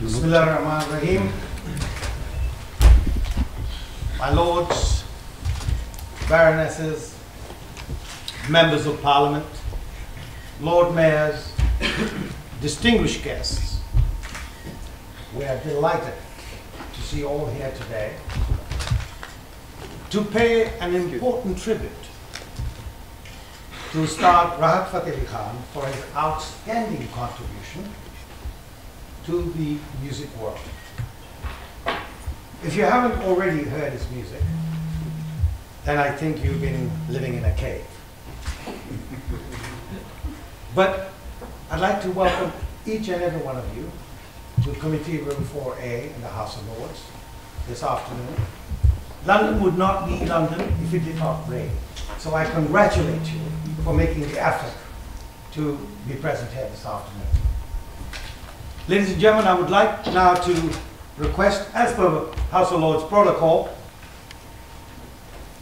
Bismillahirrahmanirrahim. My lords, baronesses, members of parliament, lord mayors, distinguished guests, we are delighted to see you all here today to pay an important tribute to Ustad Rahat Fateh Ali Khan for his outstanding contribution to the music world. If you haven't already heard his music, then I think you've been living in a cave. But I'd like to welcome each and every one of you to Committee Room 4A in the House of Lords this afternoon. London would not be London if it did not rain. So I congratulate you for making the effort to be present here this afternoon. Ladies and gentlemen, I would like now to request, as per House of Lords protocol,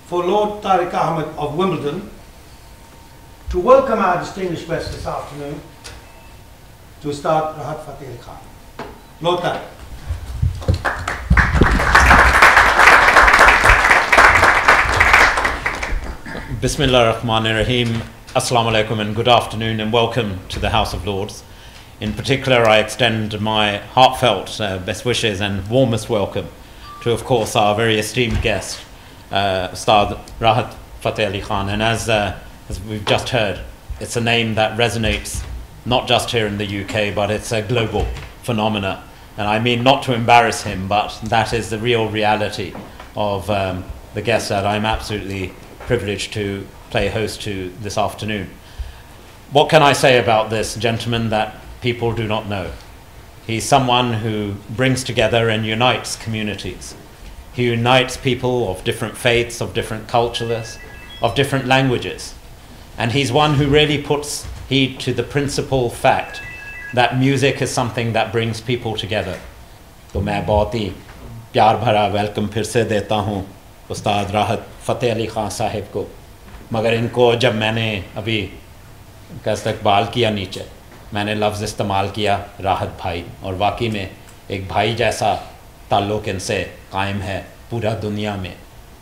for Lord Tariq Ahmed of Wimbledon to welcome our distinguished guest this afternoon to start Rahat Fateh Ali Khan. Lord Tariq. Bismillah ar-Rahman ar-Rahim. Assalamu alaikum and good afternoon and welcome to the House of Lords. In particular, I extend my heartfelt best wishes and warmest welcome to, of course, our very esteemed guest, Ustad Rahat Fateh Ali Khan. And as we've just heard, it's a name that resonates not just here in the UK, but it's a global phenomena. And I mean not to embarrass him, but that is the real reality of the guest that I'm absolutely privileged to play host to this afternoon. What can I say about this gentleman that people do not know? He's someone who brings together and unites communities. He unites people of different faiths, of different cultures, of different languages. And he's one who really puts heed to the principal fact that music is something that brings people together. तो मैं बहुत ही प्यार भरा welcome फिर से देता हूँ उस्ताद राहत फ़तेह अली ख़ान साहिब को। मगर इनको जब मैंने अभी का इस्तक़बाल किया नीचे, मैंने लफ्ज़ इस्तेमाल किया राहत भाई, और वाकई में एक भाई जैसा ताल्लुक़ इनसे कायम है पूरा दुनिया में,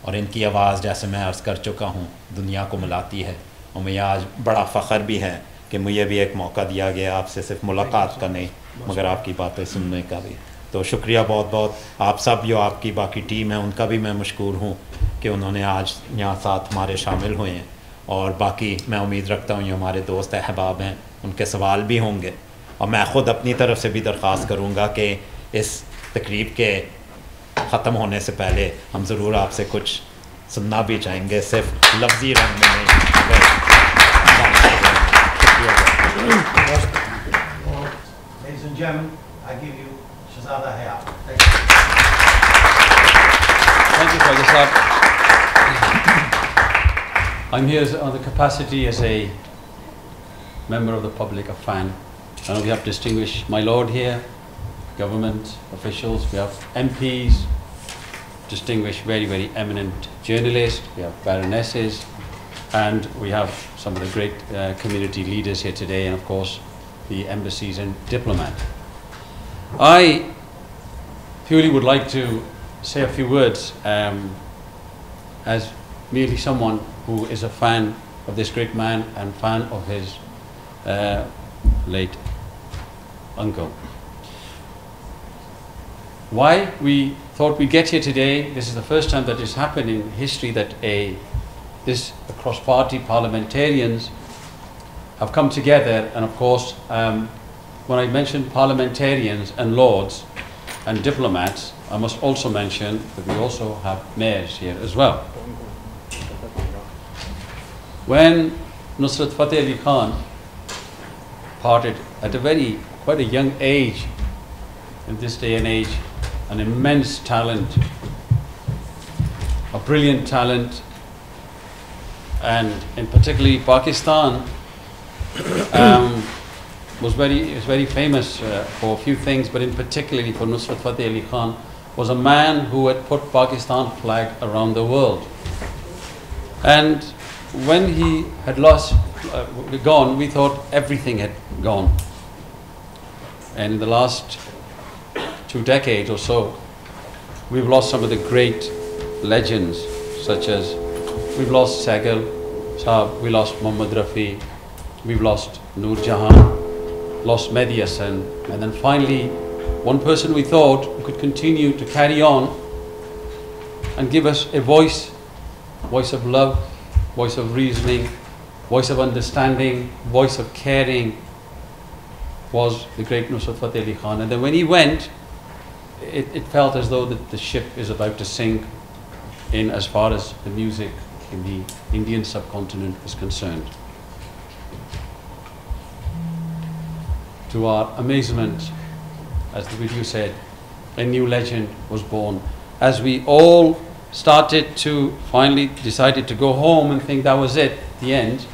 और इनकी आवाज़ जैसे मैं अर्ज़ कर चुका हूँ दुनिया को मिलाती है। और मुझे आज बड़ा फ़ख्र भी है कि मुझे भी एक मौका दिया गया आपसे सिर्फ मुलाकात का नहीं मगर आपकी बातें सुनने का भी। तो शुक्रिया बहुत बहुत। आप सब जो आपकी बाकी टीम है उनका भी मैं मशकूर हूँ कि उन्होंने आज यहाँ साथ हमारे शामिल हुए हैं, और बाकी मैं उम्मीद रखता हूँ ये हमारे दोस्त अहबाब हैं, उनके सवाल भी होंगे। और मैं ख़ुद अपनी तरफ से भी दरख्वास्त करूँगा कि इस तकरीब के ख़त्म होने से पहले हम ज़रूर आपसे कुछ सुनना भी चाहेंगे, सिर्फ लफ्ज़ी रंग में नहीं। Ladies and gentlemen, I give you Shahzada Hayat. Thank you, Father Sahib. I'm here on the capacity as a member of the public, a fan. And we have distinguished my lord here, government officials, we have MPs, distinguished very, very eminent journalists, we have baronesses, and we have some of the great community leaders here today, and of course the embassies and diplomat. I purely would like to say a few words as merely someone who is a fan of this great man and fan of his late uncle. Why we thought we'd get here today, this is the first time that it's happened in history that this across-party parliamentarians have come together, and of course, when I mentioned parliamentarians and lords and diplomats, I must also mention that we also have mayors here as well. When Rahat Fateh Ali Khan parted at quite a young age, in this day and age, an immense talent, a brilliant talent, and in particularly Pakistan was very famous for a few things, but in particularly for Rahat Fateh Ali Khan, was a man who had put Pakistan flag around the world. And when he had gone, we thought everything had gone. And in the last 2 decades or so, we've lost some of the great legends, such as we've lost Sehgal Sahab, we lost Muhammad Rafi, we've lost Noor Jahan, lost Mehdi Hassan, and then finally, one person we thought could continue to carry on and give us a voice of love, voice of reasoning, voice of understanding, voice of caring, was the great Rahat Fateh Ali Khan. And then when he went, it felt as though the ship is about to sink in as far as the music in the Indian subcontinent is concerned. To our amazement, as the video said, a new legend was born. As we all started to finally decided to go home and think that was it, the end,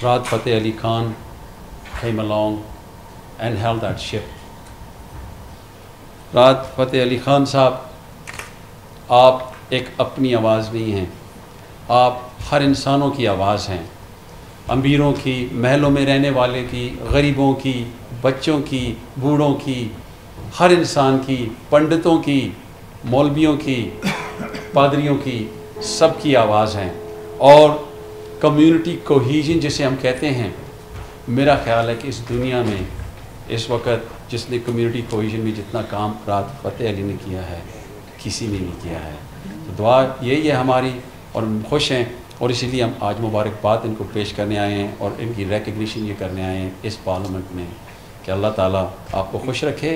Rahat Fateh Ali Khan came along and held that ship. Rahat Fateh Ali Khan साहब, आप एक अपनी आवाज़ नहीं हैं, आप हर इंसानों की आवाज़ हैं, अमीरों की, महलों में रहने वाले की, गरीबों की, बच्चों की, बूढ़ों की, हर इंसान की, पंडितों की, मौलवियों की, पादरियों की, सब की आवाज़ हैं। और कम्युनिटी कोहीजन जिसे हम कहते हैं, मेरा ख़्याल है कि इस दुनिया में इस वक्त जिसने कम्युनिटी कोहीजन में जितना काम राहत फ़तेह अली ने किया है, किसी ने नहीं किया है। तो दुआ यही है हमारी, और हम खुश हैं, और इसीलिए हम आज मुबारकबाद इनको पेश करने आए हैं और इनकी रिकग्निशन ये करने आए हैं इस पार्लियामेंट में कि अल्लाह ताला आपको खुश रखे।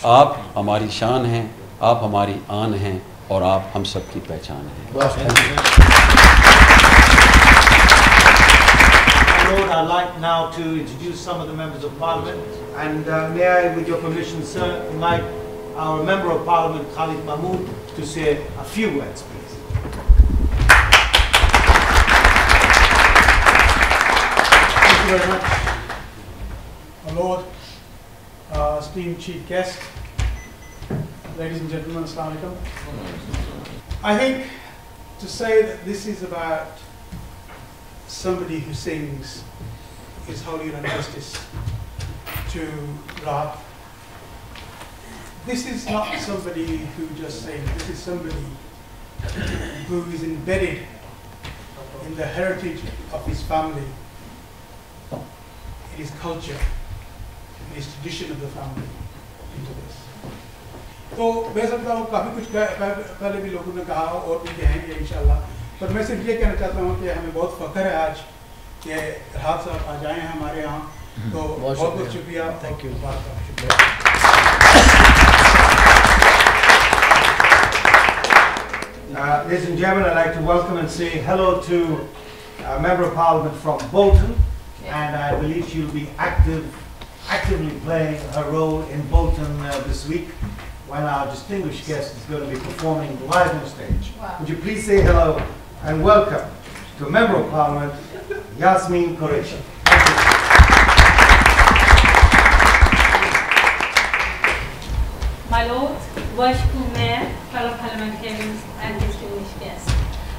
आप हमारी शान हैं, आप हमारी आन हैं, और आप हम सब की पहचान हैं। Lord, I'd like now to introduce some of the members of Parliament, and may I, with your permission, sir, invite our Member of Parliament, Khalid Mahmood, to say a few words, please. Thank you very much, my Lord, esteemed Chief Guest, ladies and gentlemen, Assalamu alaikum. I think to say that this is about somebody who sings is wholly an injustice to Rahat. This is not somebody who just sings, this is somebody who is embedded in the heritage of his family, in his culture, in his tradition of the family, into this. तो मैं समझता हूँ काफ़ी कुछ पहले भी लोगों ने कहा और भी कहेंगे इंशाल्लाह, पर मैं सिर्फ ये कहना चाहता हूँ कि हमें बहुत फ़ख्र है आज कि राहत साहब आ जाए हैं हमारे यहाँ, तो बहुत बहुत शुक्रिया। Thank you. Ladies and gentlemen, I'd like to welcome and say hello to a Member of Parliament from Bolton, and I believe she'll be actively playing her role in Bolton this week, when our distinguished guest is going to be performing live on stage. Wow. Would you please say hello and welcome to Member of Parliament, Yasmin Qureshi. My Lord, Worshipful Mayor, fellow parliamentarians and distinguished guests,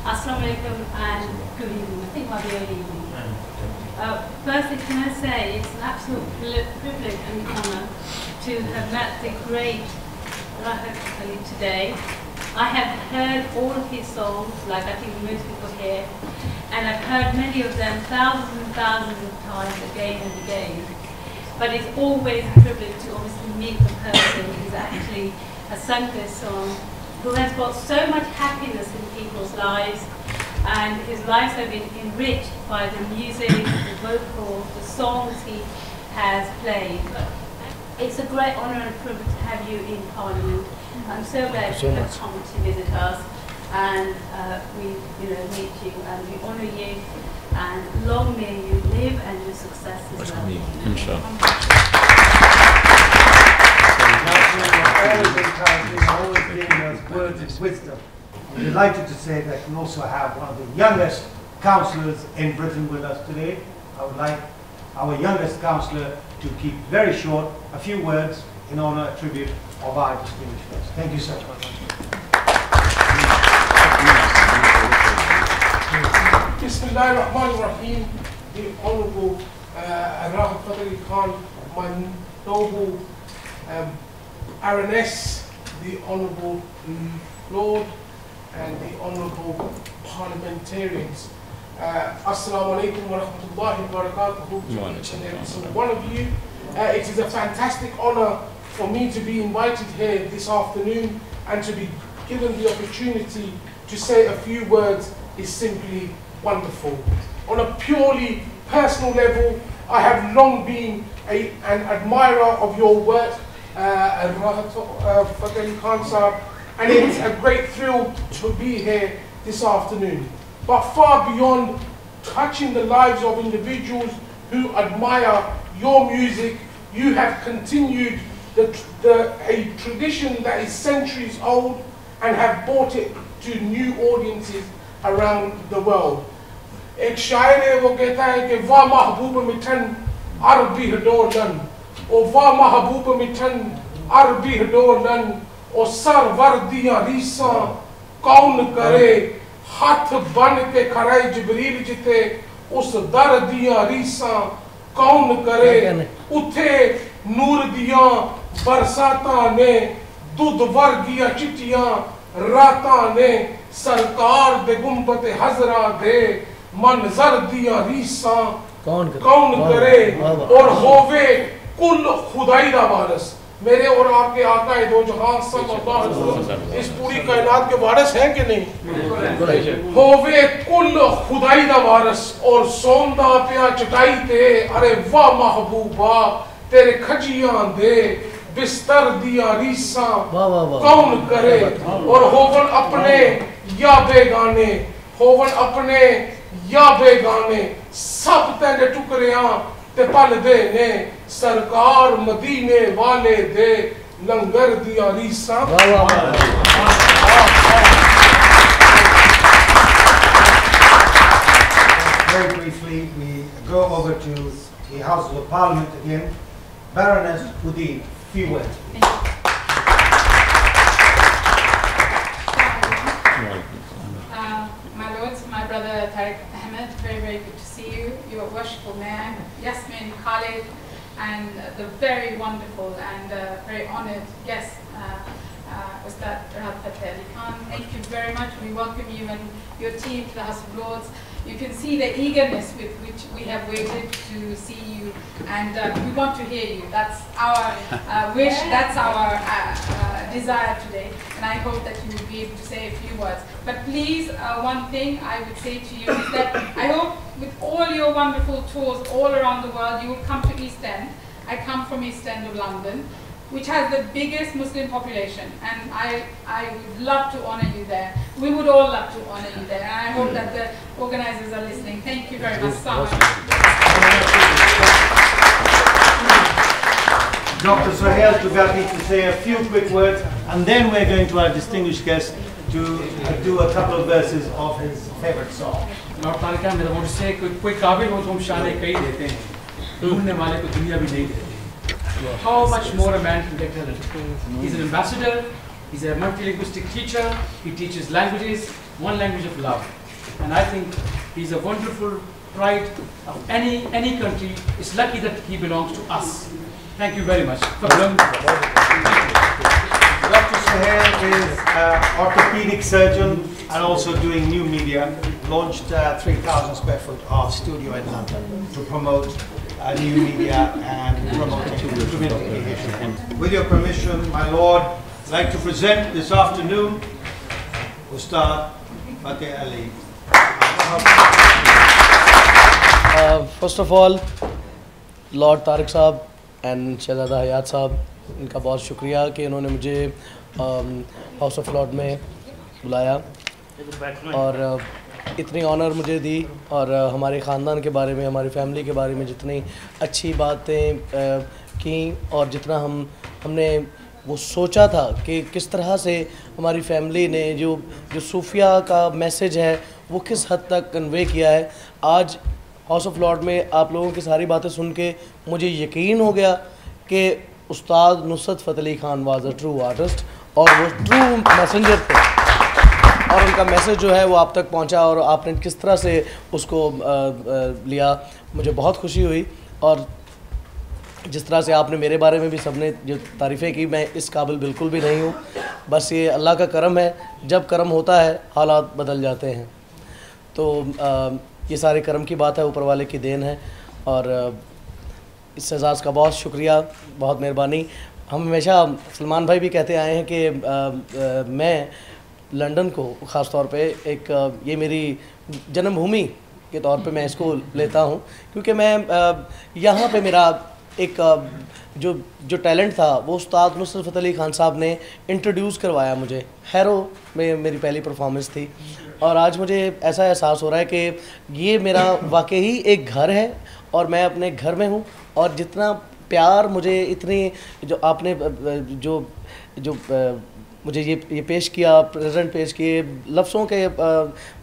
Assalamu alaikum and good evening. I think it might be early evening. Firstly, can I say it's an absolute privilege and honour to have met the great Rahat Ali today. I have heard all of his songs, like I think most people here, and I've heard many of them thousands and thousands of times again and again. But it's always a privilege to obviously meet the person who's actually has sung this song, who has got so much happiness in people's lives, and his lives have been enriched by the music, the vocals, the songs he has played. It's a great honour and privilege to have you in Parliament. I'm so glad you have come to visit us, and we meet you and we honour you, and long may you live and your success as well. Always giving us words of wisdom. I'm delighted to say that we also have one of the youngest councillors in Britain with us today. I would like our youngest councillor to keep very short, a few words in honour and tribute of our distinguished guests. Thank you so much. Bismillahirrahmanirrahim. The Honourable Rahat Fateh Ali Khan, my noble Baroness, the Honourable Lord, and the Honourable Parliamentarians. Assalamu alaikum wa rahmatullahi wa barakatuhu to each and every single one of you. It is a fantastic honour for me to be invited here this afternoon, and to be given the opportunity to say a few words is simply wonderful. On a purely personal level, I have long been an admirer of your work, Rahat Fateh Ali Khan sir, and it's a great thrill to be here this afternoon. But far beyond touching the lives of individuals who admire your music, you have continued a tradition that is centuries old and have brought it to new audiences around the world. एक शायर है वो कहता है कि वाह महबूब मिठन अरबी हडोलन ओ वाह महबूब मिठन अरबी हडोलन ओ सरवर दिया रीसा कौन करे हाथ बन के खड़े जिबरील जिते उस दर दिया रीसा कौन करे उथे नूर दिया बरसाता ने दूध वर्गिया चिटियां राता ने सरकार दे गुंबत हजरा दे मंजर दिया रीसा कौन करे और होवे कुल खुदाई दा वारिस। मेरे और आपके आका दो जहां सल्लल्लाहु अलैहि वसल्लम इस पूरी कायनात के वारिस हैं कि नहीं? होवे कुल खुदाई दा वारिस और सोंदा पिया चटाई ते अरे वाह महबूबा तेरे खजियां दे बिस्तर दिया रीसा कौन करे और होवन अपने या बेगाने होवन अपने या बेगाने सब तेरे टुकड़ियां ते पल दे ने सरकार मदीने वाले दे लंगर दिया रीसा। Very briefly, we go over to the House of Parliament again. Baroness Uddin, few words. My lords, my brother Tariq Ahmed, very, very good to see you. You're a worshipful man, Yasmin, Khalid, and the very wonderful and very honoured guest, Ustad Rahat Fateh Ali Khan. Thank you very much. We welcome you and your team to the House of Lords. You can see the eagerness with which we have waited to see you, and we want to hear you. That's our wish, that's our desire today, and I hope that you will be able to say a few words. But please, one thing I would say to you is that I hope with all your wonderful tours all around the world, you will come to East End. I come from East End of London, which has the biggest Muslim population, and I would love to honour you there. We would all love to honour you there, and I hope that the organisers are listening. Thank you very much. Dr. Sohail Tugati to say a few quick words, and then we're going to our distinguished guest to do a couple of verses of his favourite song. Lord Tariq Ahmed, I want to say कोई काबिल हो तो हम शाने कई देते हैं, ढूंढने वाले को दुनिया भी नहीं देती। How much more a man can get talent? He's an ambassador, he's a multilinguistic teacher, he teaches languages, one language of love. And I think he's a wonderful pride of any country. It's lucky that he belongs to us. Thank you very much for belonging to us. Dr. Sohail is an orthopedic surgeon and also doing new media. Launched 3,000 square foot of studio in London to promote new media and promoting communication. With your permission, my Lord, I'd like to present this afternoon Ustad Fateh Ali first of all Lord Tariq साहब and शहजादा हयात साहब, इनका बहुत शुक्रिया कि इन्होंने मुझे house of Lord में बुलाया और इतनी ऑनर मुझे दी और हमारे ख़ानदान के बारे में, हमारी फैमिली के बारे में जितनी अच्छी बातें की और जितना हमने वो सोचा था कि किस तरह से हमारी फैमिली ने जो सूफिया का मैसेज है वो किस हद तक कन्वे किया है। आज हाउस ऑफ लॉर्ड में आप लोगों की सारी बातें सुन के मुझे यकीन हो गया कि उस्ताद Nusrat Fateh Ali Khan was a true artist और वो ट्रू मैसेंजर थे और उनका मैसेज जो है वो आप तक पहुंचा और आपने किस तरह से उसको लिया, मुझे बहुत खुशी हुई। और जिस तरह से आपने मेरे बारे में भी सबने जो तारीफ़ें की, मैं इस काबिल बिल्कुल भी नहीं हूँ, बस ये अल्लाह का करम है, जब करम होता है हालात बदल जाते हैं। तो ये सारे करम की बात है, ऊपर वाले की देन है और इस एजाज़ का बहुत शुक्रिया, बहुत मेहरबानी। हम हमेशा सलमान भाई भी कहते आए हैं कि मैं लंदन को ख़ास तौर पे एक ये मेरी जन्मभूमि के तौर पे मैं इसको लेता हूँ, क्योंकि मैं यहाँ पे मेरा एक जो टैलेंट था वो उस्ताद नुसरत फ़तेह अली खान साहब ने इंट्रोड्यूस करवाया मुझे। हैरो में मेरी पहली परफॉर्मेंस थी और आज मुझे ऐसा एहसास हो रहा है कि ये मेरा वाकई एक घर है और मैं अपने घर में हूँ और जितना प्यार मुझे, इतनी जो आपने जो मुझे ये पेश किया, प्रेजेंट पेश किए, लफ्ज़ों के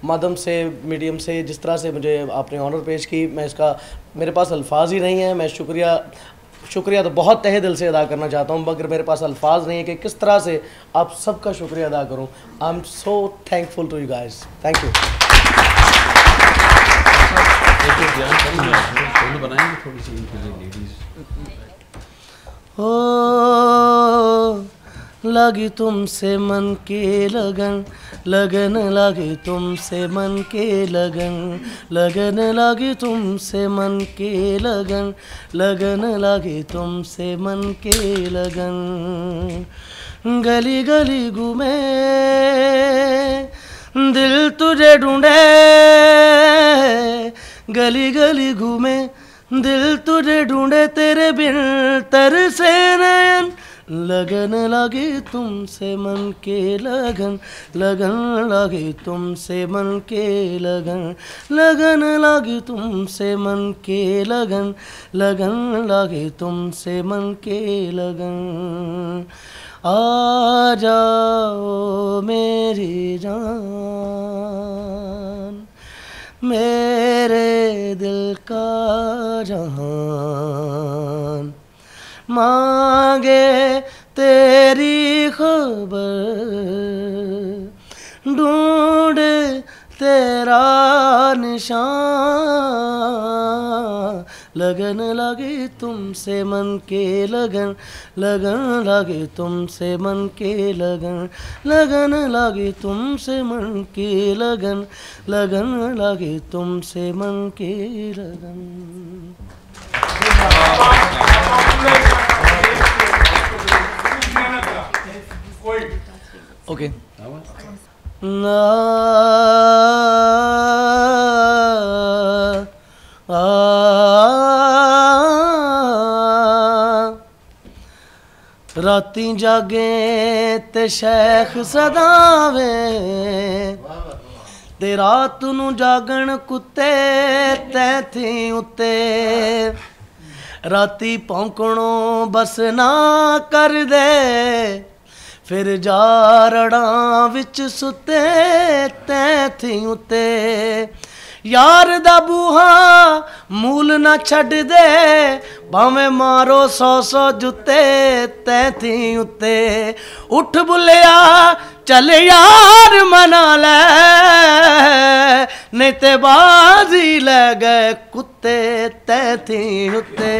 माध्यम से, मीडियम से, जिस तरह से मुझे आपने ऑनर पेश की, मैं इसका, मेरे पास अल्फाज ही नहीं है। मैं शुक्रिया तो बहुत तहे दिल से अदा करना चाहता हूँ, मगर मेरे पास अल्फाज नहीं है कि किस तरह से आप सबका शुक्रिया अदा करूँ। I am so thankful to you guys, thank you. लगी तुमसे मन के लगन, लगन लगी तुमसे मन के लगन, लगन लगी तुमसे मन के लगन, लगन लगी तुमसे मन के लगन। गली गली घूमे दिल तुझे ढूंढे, गली गली घूमे दिल तुझे ढूंढे, तेरे बिन तरसे नयन, लगन लगी तुमसे मन के लगन, लगन लगी तुमसे मन के लगन, लगन लगी तुमसे मन के लगन, लगन लगी तुमसे मन के लगन। आ जाओ मेरी जान, मेरे दिल का जहान, मांगे तेरी खबर, ढूंढे तेरा निशान, लगन लगी तुमसे मन के लगन, लगन लगी तुमसे मन के लगन, लगन लगी तुमसे मन के लगन, लगन लगी तुमसे मन के लगन। ओके, राती जागे ते शेख सदावे, ते रात नू जागण कुत्ते तैथी उत्ते, राती भौंकणों बस ना कर दे, फिर जारड़ा विच सुते तैथी उत्ते, यार दा बूहा मूल ना छड़ दे, भावें मारो 100 जुत्ते तैथी उत्ते, उठ बुलिया चल यार मना ले, नहीं ते बाजी ले गए कुत्ते तैथी उत्ते।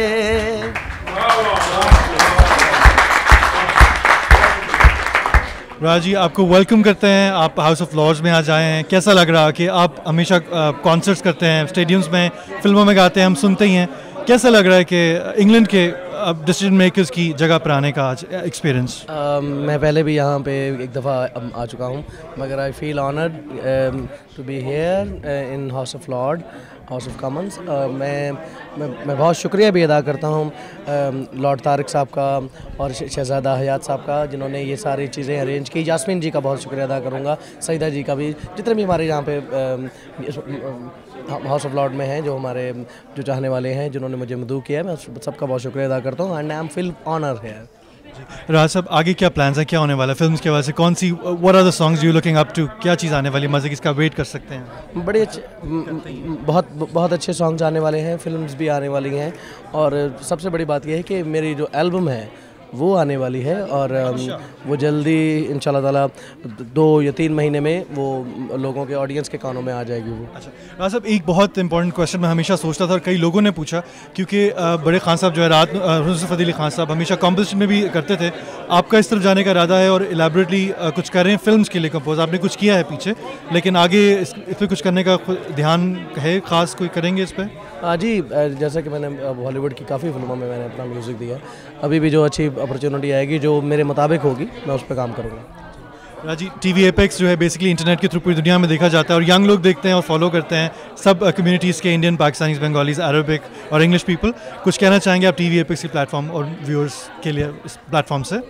राज जी, आपको वेलकम करते हैं, आप हाउस ऑफ लॉर्ड्स में आज आए हैं। कैसा लग रहा कि आप हमेशा कॉन्सर्ट्स करते हैं, स्टेडियम्स में, फिल्मों में गाते हैं, हम सुनते ही हैं, कैसा लग रहा है कि इंग्लैंड के डिसीजन मेकर्स की जगह पर आने का आज एक्सपीरियंस? मैं पहले भी यहाँ पे एक दफ़ा आ चुका हूँ, मगर I feel honoured to be here in House of Lord, House of Commons. मैं बहुत शुक्रिया भी अदा करता हूँ लॉर्ड तारिक साहब का और शहज़ादा हयात साहब का, जिन्होंने ये सारी चीज़ें अरेंज की। यास्मीन जी का बहुत शुक्रिया अदा करूँगा, सईदा जी का भी, जितने भी हमारे यहाँ पे हाउस ऑफ लॉर्ड में हैं, जो हमारे जो चाहने वाले हैं, जिन्होंने मुझे मदऊ किया है, मैं सबका बहुत शुक्रिया अदा करता हूँ। And I am feel honour है। राहत साहब, आगे क्या प्लान्स हैं, क्या होने वाला है फिल्म्स के वजह से? कौन सी, what are the songs you looking up to? क्या चीज़ आने वाली मज़े की, इसका वेट कर सकते हैं? बड़े अच्छे, बहुत अच्छे सॉन्ग्स आने वाले हैं, फिल्म्स भी आने वाली हैं, और सबसे बड़ी बात यह है कि मेरी जो एल्बम है वो आने वाली है, और वो जल्दी इंशाल्लाह ताला 2 या 3 महीने में वो लोगों के ऑडियंस के कानों में आ जाएगी वो। अच्छा राहत साहब, एक बहुत इंपॉर्टेंट क्वेश्चन मैं हमेशा सोचता था और कई लोगों ने पूछा, क्योंकि बड़े खान साहब जो है राहत फतेह अली खान साहब हमेशा कॉम्पोजिशन में भी करते थे, आपका इस तरफ जाने का इरादा है और इलेबरेटली कुछ कर रहे हैं फिल्म्स के लिए कंपोज? आपने कुछ किया है पीछे, लेकिन आगे इस पर कुछ करने का ध्यान है ख़ास, कोई करेंगे इस पर? हाँ जी, जैसा कि मैंने बॉलीवुड की काफ़ी फिल्मों में मैंने अपना म्यूज़िक दिया, अभी भी जो अच्छी अपॉर्चुनिटी आएगी जो मेरे मुताबिक होगी, मैं उस पर काम करूँगा। राजी, TVapex जो है बेसिकली इंटरनेट के थ्रू पूरी दुनिया में देखा जाता है और यंग लोग देखते हैं और फॉलो करते हैं, सब कम्युनिटीज़ के, इंडियन, पाकिस्तानीज़, बंगालीज़, अरबिक और इंग्लिश पीपल। कुछ कहना चाहेंगे आप TVapex के प्लेटफॉर्म और व्यूअर्स के लिए इस प्लेटफॉर्म से?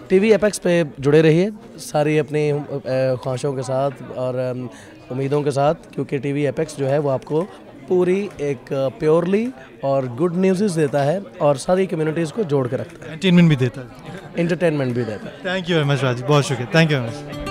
TVapex पे जुड़े रहिए सारी अपनी ख्वाहिशों के साथ और उम्मीदों के साथ, क्योंकि TVapex जो है वो आपको पूरी एक प्योरली और गुड न्यूज़ देता है और सारी कम्युनिटीज़ को जोड़ के रखता है। एंटरटेनमेंट भी देता है। एंटरटेनमेंट भी देता है। थैंक यू वेरी मच राजी, बहुत शुक्रिया, थैंक यू वेरी मच।